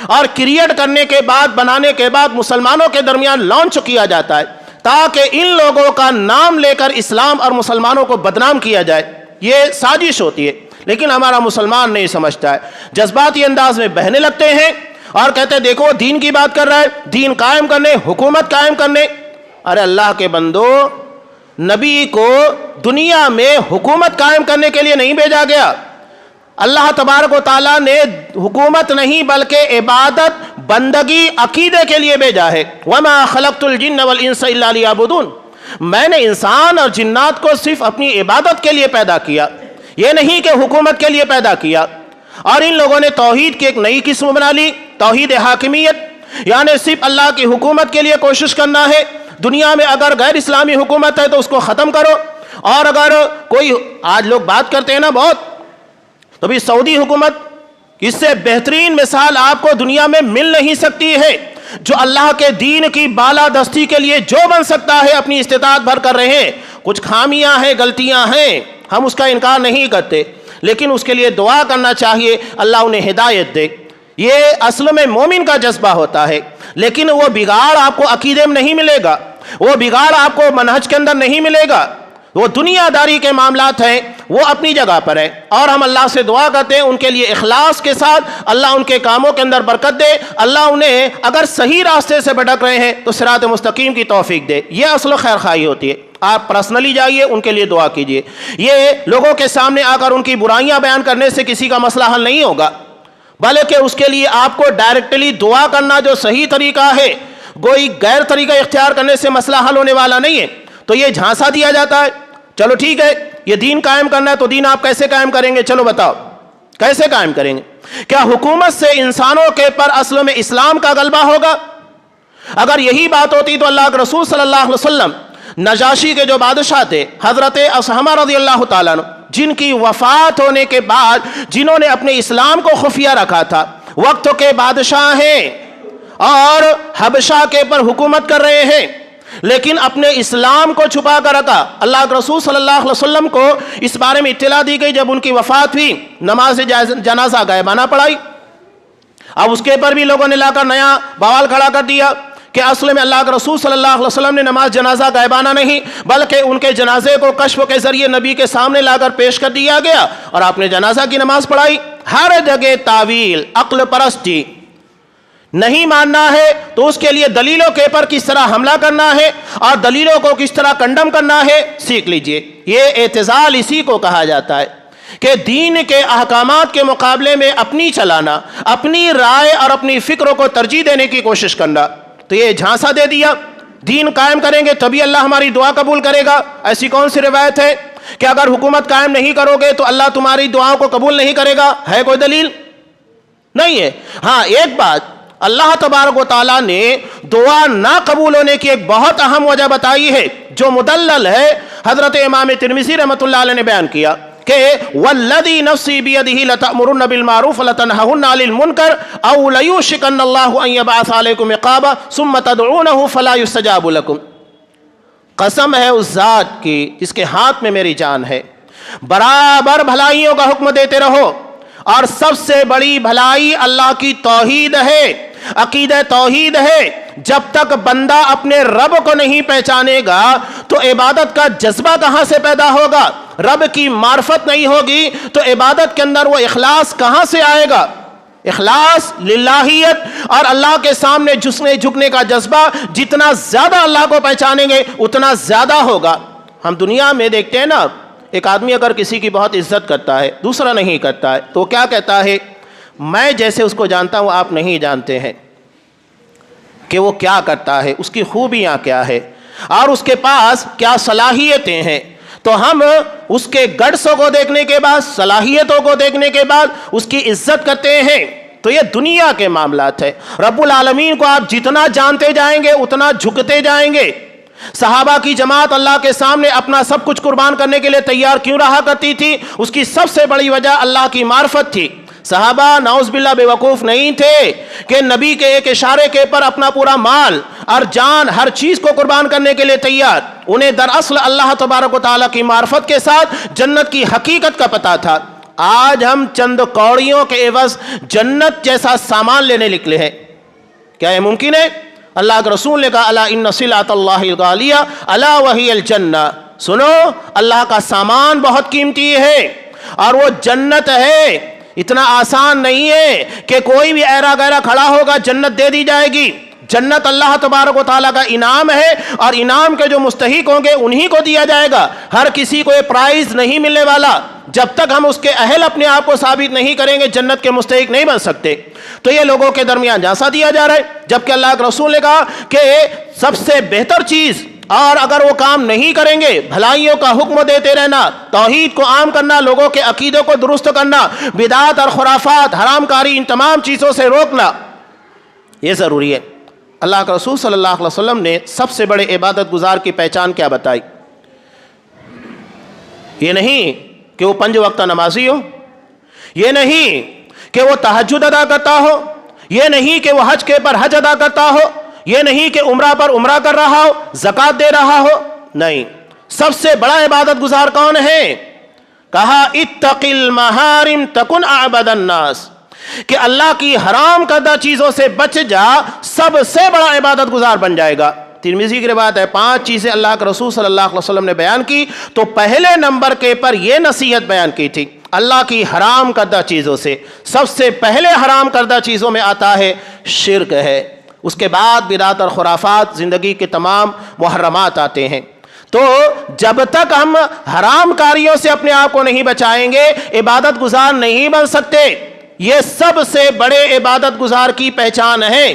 اور کریٹ کرنے کے بعد، بنانے کے بعد مسلمانوں کے درمیان لانچ کیا جاتا ہے تاکہ ان لوگوں کا نام لے کر اسلام اور مسلمانوں کو بدنام کیا جائے۔ یہ سازش ہوتی ہے، لیکن ہمارا مسلمان نہیں سمجھتا ہے، جذباتی انداز میں بہنے لگتے ہیں اور کہتے ہیں دیکھو دین کی بات کر رہا ہے، دین قائم کرنے، حکومت قائم کرنے۔ ارے اللہ کے بندو، نبی کو دنیا میں حکومت قائم کرنے کے لیے نہیں بھیجا گیا۔ اللہ تبارک و تعالیٰ نے حکومت نہیں بلکہ عبادت، بندگی، عقیدے کے لیے بھیجا ہے۔ وَمَا خَلَقْتُ الْجِنَّ وَالْإِنسَ إِلَّا لِيَعْبُدُونَ، میں نے انسان اور جنات کو صرف اپنی عبادت کے لیے پیدا کیا، یہ نہیں کہ حکومت کے لیے پیدا کیا۔ اور ان لوگوں نے توحید کی ایک نئی قسم بنا لی، توحید حاکمیت، یعنی صرف اللہ کی حکومت کے لیے کوشش کرنا ہے۔ دنیا میں اگر غیر اسلامی حکومت ہے تو اس کو ختم کرو، اور اگر کوئی، آج لوگ بات کرتے ہیں نا بہت، تو بھی سعودی حکومت، اس سے بہترین مثال آپ کو دنیا میں مل نہیں سکتی ہے، جو اللہ کے دین کی بالادستی کے لیے جو بن سکتا ہے اپنی استطاعت بھر کر رہے ہیں۔ کچھ خامیاں ہیں، غلطیاں ہیں، ہم اس کا انکار نہیں کرتے، لیکن اس کے لیے دعا کرنا چاہیے اللہ انہیں ہدایت دے۔ یہ اصل میں مومن کا جذبہ ہوتا ہے، لیکن وہ بگاڑ آپ کو عقیدے میں نہیں ملے گا، وہ بگاڑ آپ کو منہج کے اندر نہیں ملے گا۔ وہ دنیا داری کے معاملات ہیں، وہ اپنی جگہ پر ہے، اور ہم اللہ سے دعا کرتے ہیں ان کے لیے اخلاص کے ساتھ اللہ ان کے کاموں کے اندر برکت دے، اللہ انہیں اگر صحیح راستے سے بھٹک رہے ہیں تو صراط مستقیم کی توفیق دے۔ یہ اصل و خیر خواہی ہوتی ہے۔ آپ پرسنلی جائیے، ان کے لیے دعا کیجیے۔ یہ لوگوں کے سامنے آ کر ان کی برائیاں بیان کرنے سے کسی کا مسئلہ حل نہیں ہوگا، بلکہ اس کے لیے آپ کو ڈائریکٹلی دعا کرنا جو صحیح طریقہ ہے، کوئی غیر طریقہ اختیار کرنے سے مسئلہ حل ہونے والا نہیں ہے۔ تو یہ جھانسا دیا جاتا ہے، چلو ٹھیک ہے یہ دین قائم کرنا ہے تو دین آپ کیسے قائم کریں گے؟ چلو بتاؤ کیسے قائم کریں گے؟ کیا حکومت سے انسانوں کے پر اصل میں اسلام کا غلبہ ہوگا؟ اگر یہی بات ہوتی تو اللہ کے رسول صلی اللہ علیہ وسلم نجاشی کے جو بادشاہ تھے حضرت اصحمہ رضی اللہ تعالیٰ عنہ، جن کی وفات ہونے کے بعد جنہوں نے اپنے اسلام کو خفیہ رکھا تھا، وقت کے بادشاہ ہیں اور حبشہ کے پر حکومت کر رہے ہیں، لیکن اپنے اسلام کو چھپا کر رکھا۔ اللہ کے رسول صلی اللہ علیہ وسلم کو اس بارے میں اطلاع دی گئی جب ان کی وفات ہوئی، نماز جنازہ غائبانہ پڑھائی۔ اب اس کے پر بھی لوگوں نے لا کر نیا بوال کھڑا کر دیا کہ اصل میں اللہ کے رسول صلی اللہ علیہ وسلم نے نماز جنازہ غائبانہ نہیں بلکہ ان کے جنازے کو کشف کے ذریعے نبی کے سامنے لا کر پیش کر دیا گیا اور آپ نے جنازہ کی نماز پڑھائی۔ ہر جگہ تعویل، عقل پرستی، نہیں ماننا ہے تو اس کے لیے دلیلوں کے پر کس طرح حملہ کرنا ہے اور دلیلوں کو کس طرح کنڈم کرنا ہے سیکھ لیجئے۔ یہ اعتزال اسی کو کہا جاتا ہے کہ دین کے احکامات کے مقابلے میں اپنی چلانا، اپنی رائے اور اپنی فکروں کو ترجیح دینے کی کوشش کرنا۔ تو یہ جھانسا دے دیا دین قائم کریں گے تبھی اللہ ہماری دعا قبول کرے گا۔ ایسی کون سی روایت ہے کہ اگر حکومت قائم نہیں کرو گے تو اللہ تمہاری دعاؤں کو قبول نہیں کرے گا؟ ہے کوئی دلیل؟ نہیں ہے۔ ہاں ایک بات، اللہ تبارک و تعالیٰ نے دعا نہ قبول ہونے کی ایک بہت اہم وجہ بتائی ہے جو مدلل ہے، حضرت امام ترمذی رحمۃ اللہ علیہ نے بیان کیا کہ والذی نفسی بیدہ لتأمرن بالمعروف ولتنہون عن المنکر او لیوشکن اللہ ان یبعث علیکم عقابا ثم تدعونہ فلا یستجاب لکم۔ قسم ہے اس ذات کی جس کے ہاتھ میں میری جان ہے، برابر بھلائیوں کا حکم دیتے رہو، اور سب سے بڑی بھلائی اللہ کی توحید ہے، عقیدہ توحید ہے۔ جب تک بندہ اپنے رب کو نہیں پہچانے گا تو عبادت کا جذبہ کہاں سے پیدا ہوگا؟ رب کی معرفت نہیں ہوگی تو عبادت کے اندر وہ اخلاص کہاں سے آئے گا؟ اخلاص، للہیت اور اللہ کے سامنے جھکنے کا جذبہ جتنا زیادہ اللہ کو پہچانیں گے اتنا زیادہ ہوگا۔ ہم دنیا میں دیکھتے ہیں نا، ایک آدمی اگر کسی کی بہت عزت کرتا ہے، دوسرا نہیں کرتا ہے، تو کیا کہتا ہے؟ میں جیسے اس کو جانتا ہوں آپ نہیں جانتے ہیں کہ وہ کیا کرتا ہے، اس کی خوبیاں کیا ہے اور اس کے پاس کیا صلاحیتیں ہیں۔ تو ہم اس کے گٹسوں کو دیکھنے کے بعد، صلاحیتوں کو دیکھنے کے بعد اس کی عزت کرتے ہیں۔ تو یہ دنیا کے معاملات ہے۔ رب العالمین کو آپ جتنا جانتے جائیں گے اتنا جھکتے جائیں گے۔ صحابہ کی جماعت اللہ کے سامنے اپنا سب کچھ قربان کرنے کے لیے تیار کیوں رہا کرتی تھی؟ اس کی سب سے بڑی وجہ اللہ کی معرفت تھی۔ صحابہ نعوذ باللہ بے وقوف نہیں تھے کہ نبی کے ایک اشارے کے پر اپنا پورا مال اور جان ہر چیز کو قربان کرنے کے لیے تیار۔ انہیں دراصل اللہ تبارک و تعالیٰ کی معرفت کے ساتھ جنت کی حقیقت کا پتہ تھا۔ آج ہم چند کوڑیوں کے عوض جنت جیسا سامان لینے نکلے ہیں۔ کیا یہ ممکن ہے؟ اللہ کے رسول نے کہا الا ان سلعۃ اللہ الغالیہ الا وہی الجنہ، سنو اللہ کا سامان بہت قیمتی ہے اور وہ جنت ہے۔ اتنا آسان نہیں ہے کہ کوئی بھی ایرا گیرا کھڑا ہوگا جنت دے دی جائے گی۔ جنت اللہ تبارک و تعالیٰ کا انعام ہے اور انعام کے جو مستحق ہوں گے انہی کو دیا جائے گا۔ ہر کسی کو یہ پرائز نہیں ملنے والا۔ جب تک ہم اس کے اہل اپنے آپ کو ثابت نہیں کریں گے جنت کے مستحق نہیں بن سکتے۔ تو یہ لوگوں کے درمیان جھانسا دیا جا رہا ہے، جبکہ اللہ کے رسول نے کہا کہ سب سے بہتر چیز، اور اگر وہ کام نہیں کریں گے، بھلائیوں کا حکم دیتے رہنا، توحید کو عام کرنا، لوگوں کے عقیدوں کو درست کرنا، بدعات اور خرافات، حرام کاری، ان تمام چیزوں سے روکنا، یہ ضروری ہے۔ اللہ کے رسول صلی اللہ علیہ وسلم نے سب سے بڑے عبادت گزار کی پہچان کیا بتائی؟ یہ نہیں کہ وہ 5 وقت نمازی ہو، یہ نہیں کہ وہ تہجد ادا کرتا ہو، یہ نہیں کہ وہ حج کے پر حج ادا کرتا ہو، یہ نہیں کہ عمرہ پر عمرہ کر رہا ہو، زکوٰۃ دے رہا ہو، نہیں۔ سب سے بڑا عبادت گزار کون ہے؟ کہا اتق المحارم تکن اعبد الناس، کہ اللہ کی حرام کردہ چیزوں سے بچ جا، سب سے بڑا عبادت گزار بن جائے گا۔ ترمذی کی روایت ہے 5 چیزیں اللہ کے رسول صلی اللہ علیہ وسلم نے بیان کی تو پہلے نمبر کے پر یہ نصیحت بیان کی تھی، اللہ کی حرام کردہ چیزوں سے۔ سب سے پہلے حرام کردہ چیزوں میں آتا ہے شرک ہے، اس کے بعد بدعات اور خرافات، زندگی کے تمام محرمات آتے ہیں۔ تو جب تک ہم حرام کاریوں سے اپنے آپ کو نہیں بچائیں گے عبادت گزار نہیں بن سکتے۔ یہ سب سے بڑے عبادت گزار کی پہچان ہے۔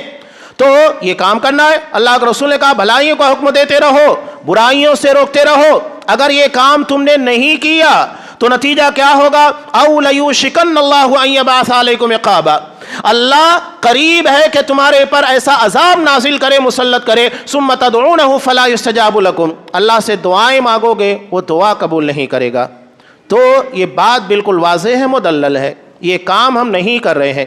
تو یہ کام کرنا ہے۔ اللہ کے رسول نے کہا بھلائیوں کا حکم دیتے رہو، برائیوں سے روکتے رہو۔ اگر یہ کام تم نے نہیں کیا تو نتیجہ کیا ہوگا؟ او لیوشکن اللہ ان یبعث علیکم عقابا، اللہ قریب ہے کہ تمہارے پر ایسا عذاب نازل کرے، مسلط کرے، ثم تدعونہ فلا یستجاب لکم، اللہ سے دعائیں مانگو گے وہ دعا قبول نہیں کرے گا۔ تو یہ بات بالکل واضح ہے، مدلل ہے، یہ کام ہم نہیں کر رہے ہیں۔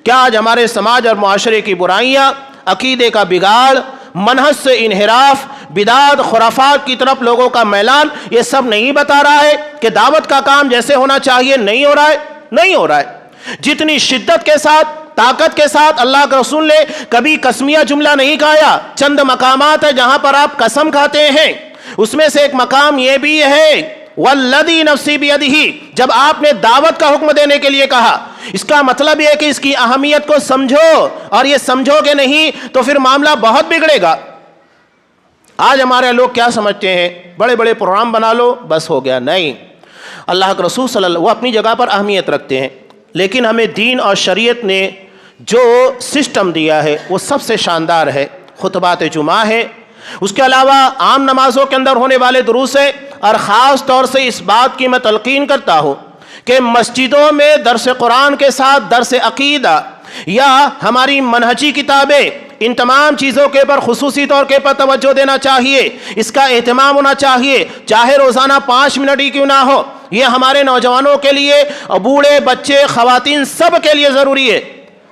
کیا آج ہمارے سماج اور معاشرے کی برائیاں، عقیدے کا بگاڑ، منہج سے انحراف، بدعات خرافات کی طرف لوگوں کا میلان، یہ سب نہیں بتا رہا ہے کہ دعوت کا کام جیسے ہونا چاہیے نہیں ہو رہا ہے؟ نہیں ہو رہا ہے۔ جتنی شدت کے ساتھ، طاقت کے ساتھ اللہ کے رسول نے کبھی قسمیہ جملہ نہیں کہا۔ چند مقامات ہیں جہاں پر آپ قسم کھاتے ہیں، اس میں سے ایک مقام یہ بھی ہے والذی نفسی بیدہ، جب آپ نے دعوت کا حکم دینے کے لیے کہا اس کا مطلب یہ کہ اس کی اہمیت کو سمجھو، اور یہ سمجھو گے نہیں تو پھر معاملہ بہت بگڑے گا۔ آج ہمارے لوگ کیا سمجھتے ہیں، بڑے بڑے پروگرام بنا لو بس ہو گیا، نہیں۔ اللہ کے رسول صلی اللہ علیہ وسلم وہ اپنی جگہ پر اہمیت رکھتے ہیں، لیکن ہمیں دین اور شریعت نے جو سسٹم دیا ہے وہ سب سے شاندار ہے۔ خطبات جمعہ ہے، اس کے علاوہ عام نمازوں کے اندر ہونے والے دروس ہے، اور خاص طور سے اس بات کی میں تلقین کرتا ہوں کہ مسجدوں میں درس قرآن کے ساتھ درس عقیدہ یا ہماری منہجی کتابیں، ان تمام چیزوں کے پر خصوصی طور کے پر توجہ دینا چاہیے، اس کا اہتمام ہونا چاہیے، چاہے روزانہ 5 منٹ ہی کیوں نہ ہو۔ یہ ہمارے نوجوانوں کے لیے، بوڑھے، بچے، خواتین، سب کے لیے ضروری ہے۔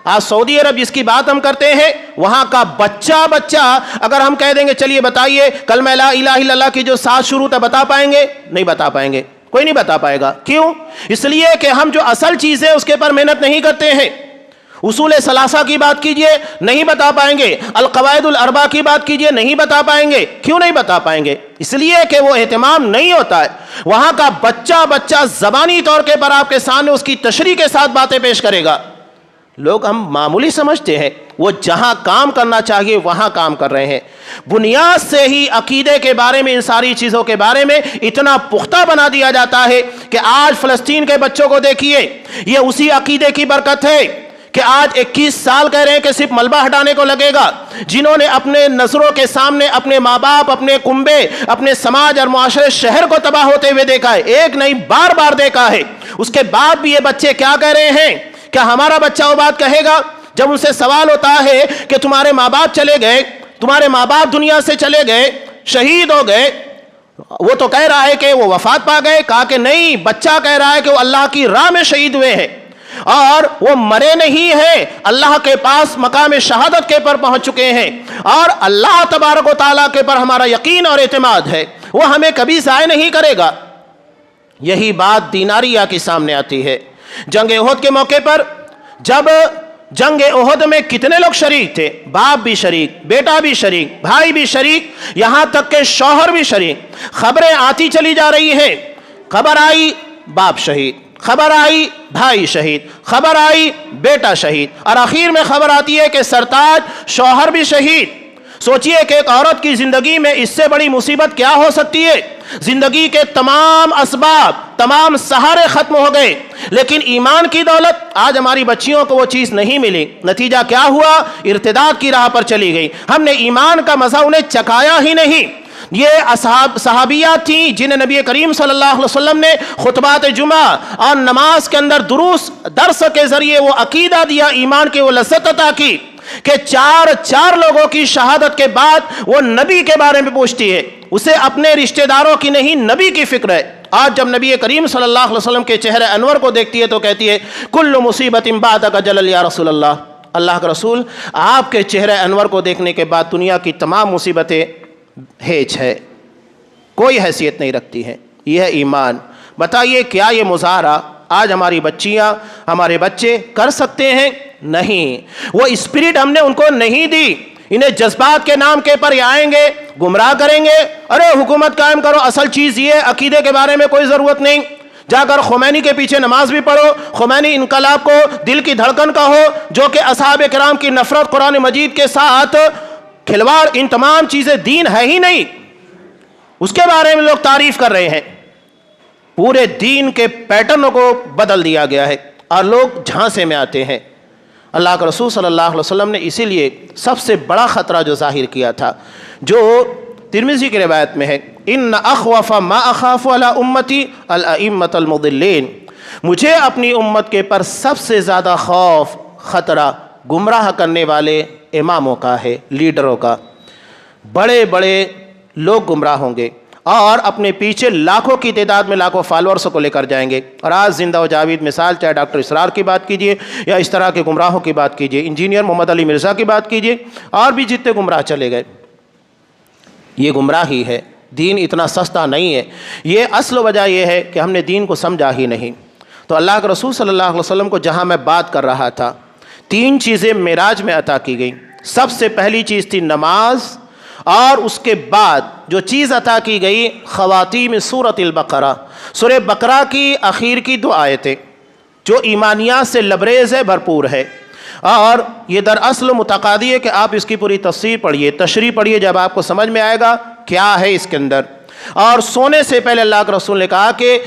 آج سعودی عرب جس کی بات ہم کرتے ہیں، وہاں کا بچہ اگر ہم کہہ دیں گے چلیے بتائیے کلمہ لا الہ الا اللہ کی جو 7 شروط ہے، بتا پائیں گے؟ نہیں بتا پائیں گے، کوئی نہیں بتا پائے گا۔ کیوں؟ اس لیے کہ ہم جو اصل چیز ہے اس کے پر محنت نہیں کرتے ہیں۔ اصول ثلاثہ کی بات کیجئے، نہیں بتا پائیں گے۔ القواعد الاربع کی بات کیجئے، نہیں بتا پائیں گے۔ کیوں نہیں بتا پائیں گے؟ اس لیے کہ وہ اہتمام نہیں ہوتا ہے۔ وہاں کا بچہ زبانی طور کے پر آپ کے سامنے اس کی تشریح کے ساتھ باتیں پیش کرے گا۔ لوگ ہم معمولی سمجھتے ہیں، وہ جہاں کام کرنا چاہیے وہاں کام کر رہے ہیں۔ بنیاد سے ہی عقیدے کے بارے میں، ان ساری چیزوں کے بارے میں اتنا پختہ بنا دیا جاتا ہے کہ آج فلسطین کے بچوں کو دیکھیے، یہ اسی عقیدے کی برکت ہے کہ آج 21 سال کہہ رہے ہیں کہ صرف ملبہ ہٹانے کو لگے گا، جنہوں نے اپنے نظروں کے سامنے اپنے ماں باپ، اپنے کنبے، اپنے سماج اور معاشرے، شہر کو تباہ ہوتے ہوئے دیکھا ہے، ایک نہیں بار بار دیکھا ہے۔ اس کے بعد بھی یہ بچے کیا کہہ رہے ہیں؟ کیا ہمارا بچہ وہ بات کہے گا جب ان سے سوال ہوتا ہے کہ تمہارے ماں باپ چلے گئے، تمہارے ماں باپ دنیا سے چلے گئے، شہید ہو گئے، وہ تو کہہ رہا ہے کہ وہ وفات پا گئے؟ کہا کہ نہیں، بچہ کہہ رہا ہے کہ وہ اللہ کی راہ میں شہید ہوئے ہیں، اور وہ مرے نہیں ہیں، اللہ کے پاس مقام شہادت کے پر پہنچ چکے ہیں، اور اللہ تبارک و تعالیٰ کے پر ہمارا یقین اور اعتماد ہے، وہ ہمیں کبھی ضائع نہیں کرے گا۔ یہی بات دیناریہ کے سامنے آتی ہے۔ جنگ احد کے موقع پر، جب جنگ احد میں کتنے لوگ شریک تھے؟ باپ بھی شریک، بیٹا بھی شریک، بھائی بھی شریک، یہاں تک کہ شوہر بھی شریک۔ خبریں آتی چلی جا رہی ہیں، خبر آئی باپ شہید، خبر آئی بھائی شہید، خبر آئی بیٹا شہید، اور آخر میں خبر آتی ہے کہ سرتاج شوہر بھی شہید۔ سوچئے کہ ایک عورت کی زندگی میں اس سے بڑی مصیبت کیا ہو سکتی ہے؟ زندگی کے تمام اسباب، تمام سہارے ختم ہو گئے، لیکن ایمان کی دولت آج ہماری بچیوں کو وہ چیز نہیں ملی۔ نتیجہ کیا ہوا؟ ارتداد کی راہ پر چلی گئی۔ ہم نے ایمان کا مزہ انہیں چکھایا ہی نہیں۔ یہ صحابیات تھیں جنہیں نبی کریم صلی اللہ علیہ وسلم نے خطبات جمعہ اور نماز کے اندر درس کے ذریعے وہ عقیدہ دیا، ایمان کی وہ لذت عطا کی کہ چار لوگوں کی شہادت کے بعد وہ نبی کے بارے میں پوچھتی ہے، اسے اپنے رشتہ داروں کی نہیں، نبی کی فکر ہے۔ آج جب نبی کریم صلی اللہ علیہ وسلم کے چہرے انور کو دیکھتی ہے تو کہتی ہے کل مصیبت بعدک جلل یا رسول اللہ، اللہ کا رسول آپ کے چہرے انور کو دیکھنے کے بعد دنیا کی تمام مصیبتیں ہیچ ہے، کوئی حیثیت نہیں رکھتی ہیں۔ یہ ہے ایمان۔ بتائیے کیا یہ مظاہرہ آج ہماری بچیاں، ہمارے بچے کر سکتے ہیں؟ نہیں، وہ اسپرٹ ہم نے ان کو نہیں دی۔ انہیں جذبات کے نام کے پر آئیں گے، گمراہ کریں گے، ارے حکومت قائم کرو، اصل چیز یہ عقیدے کے بارے میں کوئی ضرورت نہیں، جا کر خمینی کے پیچھے نماز بھی پڑھو، خمینی انقلاب کو دل کی دھڑکن کا ہو، جو کہ اصحاب کرام کی نفرت قرآن مجید کے ساتھ کھلواڑ، ان تمام چیزیں دین ہے ہی نہیں، اس کے بارے میں لوگ تعریف کر رہے ہیں۔ پورے دین کے پیٹرن کو بدل دیا گیا ہے اور لوگ جھانسے میں آتے ہیں۔ اللہ کے رسول صلی اللہ علیہ وسلم نے اسی لیے سب سے بڑا خطرہ جو ظاہر کیا تھا، جو ترمذی کی روایت میں ہے، ان اخوف ما اخاف علی امتی الائمۃ المضلین، مجھے اپنی امت کے پر سب سے زیادہ خوف، خطرہ گمراہ کرنے والے اماموں کا ہے، لیڈروں کا۔ بڑے بڑے لوگ گمراہ ہوں گے اور اپنے پیچھے لاکھوں کی تعداد میں لاکھوں فالورز کو لے کر جائیں گے، اور آج زندہ و جاوید مثال چاہے ڈاکٹر اسرار کی بات کیجئے یا اس طرح کے گمراہوں کی بات کیجئے، انجینئر محمد علی مرزا کی بات کیجئے، اور بھی جتنے گمراہ چلے گئے، یہ گمراہی ہے۔ دین اتنا سستا نہیں ہے۔ یہ اصل وجہ یہ ہے کہ ہم نے دین کو سمجھا ہی نہیں۔ تو اللہ کے رسول صلی اللہ علیہ وسلم کو جہاں میں بات کر رہا تھا، 3 چیزیں معراج میں عطا کی گئیں۔ سب سے پہلی چیز تھی نماز، اور اس کے بعد جو چیز عطا کی گئی خواتیم سورۃ البقرہ، سورہ بقرہ کی اخیر کی 2 آیتیں، جو ایمانیات سے لبریز ہے، بھرپور ہے، اور یہ دراصل متقاضی ہے کہ آپ اس کی پوری تفسیر پڑھیے، تشریح پڑھیے، جب آپ کو سمجھ میں آئے گا کیا ہے اس کے اندر۔ اور سونے سے پہلے اللہ کے رسول نے کہا کہ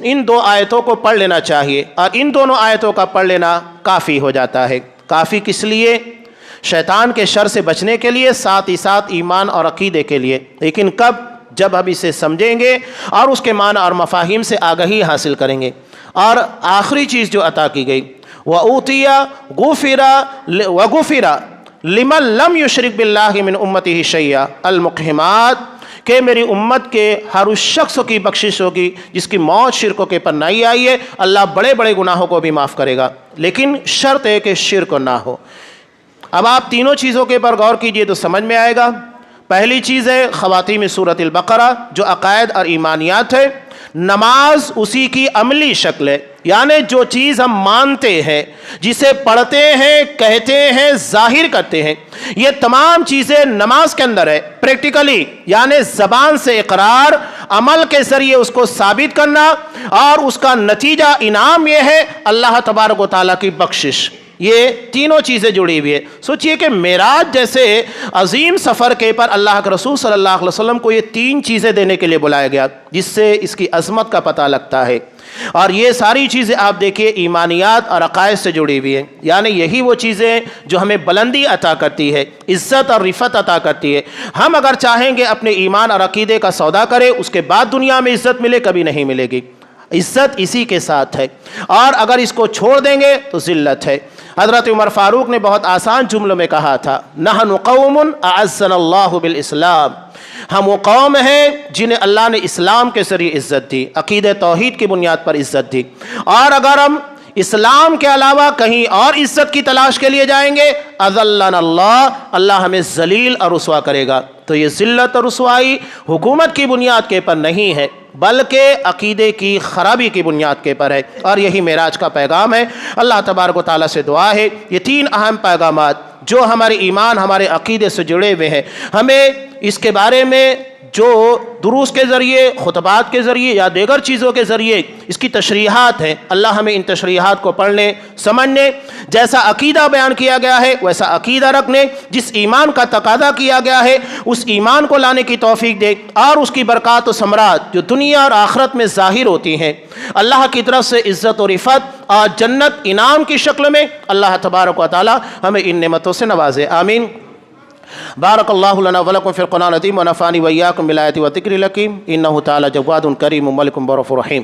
ان دو آیتوں کو پڑھ لینا چاہیے، اور ان دونوں آیتوں کا پڑھ لینا کافی ہو جاتا ہے۔ کافی کس لیے؟ شیطان کے شر سے بچنے کے لیے، ساتھ ہی ساتھ ایمان اور عقیدے کے لیے۔ لیکن کب؟ جب ہم اسے سمجھیں گے اور اس کے معنی اور مفاہیم سے آگہی حاصل کریں گے۔ اور آخری چیز جو عطا کی گئی، وَأُوتِيَ غُفِرَ لِمَن لَمْ يُشْرِكْ بِاللَّهِ مِنْ أُمَّتِهِ شَيْئًا المقحمات، کہ میری امت کے ہر اس شخص کی بخشش ہوگی جس کی موت شرکوں کے پر نہیں آئی ہے۔ اللہ بڑے بڑے گناہوں کو بھی معاف کرے گا، لیکن شرط ہے کہ شرک نہ ہو۔ اب آپ تینوں چیزوں کے پر غور کیجئے تو سمجھ میں آئے گا۔ پہلی چیز ہے خواتین سورۃ البقرہ، جو عقائد اور ایمانیات ہے۔ نماز اسی کی عملی شکل ہے، یعنی جو چیز ہم مانتے ہیں، جسے پڑھتے ہیں، کہتے ہیں، ظاہر کرتے ہیں، یہ تمام چیزیں نماز کے اندر ہے۔ پریکٹیکلی یعنی زبان سے اقرار، عمل کے ذریعے اس کو ثابت کرنا، اور اس کا نتیجہ انعام یہ ہے اللہ تبارک و تعالیٰ کی بخشش۔ یہ تینوں چیزیں جڑی ہوئی ہے۔ سوچئے کہ معراج جیسے عظیم سفر کے پر اللہ کے رسول صلی اللہ علیہ وسلم کو یہ تین چیزیں دینے کے لیے بلایا گیا، جس سے اس کی عظمت کا پتہ لگتا ہے۔ اور یہ ساری چیزیں آپ دیکھیے ایمانیات اور عقائد سے جڑی ہوئی ہیں، یعنی یہی وہ چیزیں جو ہمیں بلندی عطا کرتی ہے، عزت اور رفعت عطا کرتی ہے۔ ہم اگر چاہیں گے اپنے ایمان اور عقیدے کا سودا کریں، اس کے بعد دنیا میں عزت ملے، کبھی نہیں ملے گی۔ عزت اسی کے ساتھ ہے، اور اگر اس کو چھوڑ دیں گے تو ذلت ہے۔ حضرت عمر فاروق نے بہت آسان جملوں میں کہا تھا، نحن قوم اعزنا اللہ بالاسلام، ہم وہ قوم ہیں جنہیں اللہ نے اسلام کے ذریعے عزت دی، عقیدہ توحید کی بنیاد پر عزت دی، اور اگر ہم اسلام کے علاوہ کہیں اور عزت کی تلاش کے لیے جائیں گے، اذلنا اللہ، اللہ ہمیں ذلیل اور رسوا کرے گا۔ تو یہ ذلت اور رسوائی حکومت کی بنیاد کے پر نہیں ہے، بلکہ عقیدے کی خرابی کی بنیاد کے پر ہے، اور یہی معراج کا پیغام ہے۔ اللہ تبارک و تعالیٰ سے دعا ہے یہ تین اہم پیغامات جو ہمارے ایمان، ہمارے عقیدے سے جڑے ہوئے ہیں، ہمیں اس کے بارے میں جو دروس کے ذریعے، خطبات کے ذریعے یا دیگر چیزوں کے ذریعے اس کی تشریحات ہیں، اللہ ہمیں ان تشریحات کو پڑھنے، سمجھنے، جیسا عقیدہ بیان کیا گیا ہے ویسا عقیدہ رکھنے، جس ایمان کا تقاضا کیا گیا ہے اس ایمان کو لانے کی توفیق دے، اور اس کی برکات و ثمرات جو دنیا اور آخرت میں ظاہر ہوتی ہیں، اللہ کی طرف سے عزت و رفعت اور جنت انعام کی شکل میں، اللہ تبارک و تعالی ہمیں ان نعمتوں سے نوازے، آمین۔ بارک اللہ لنا ولکم فی القرآن العظیم ونفعنی وإیاکم بالآیات والذکر الحکیم، انہ تعالی جواد کریم ملک رؤوف رحیم۔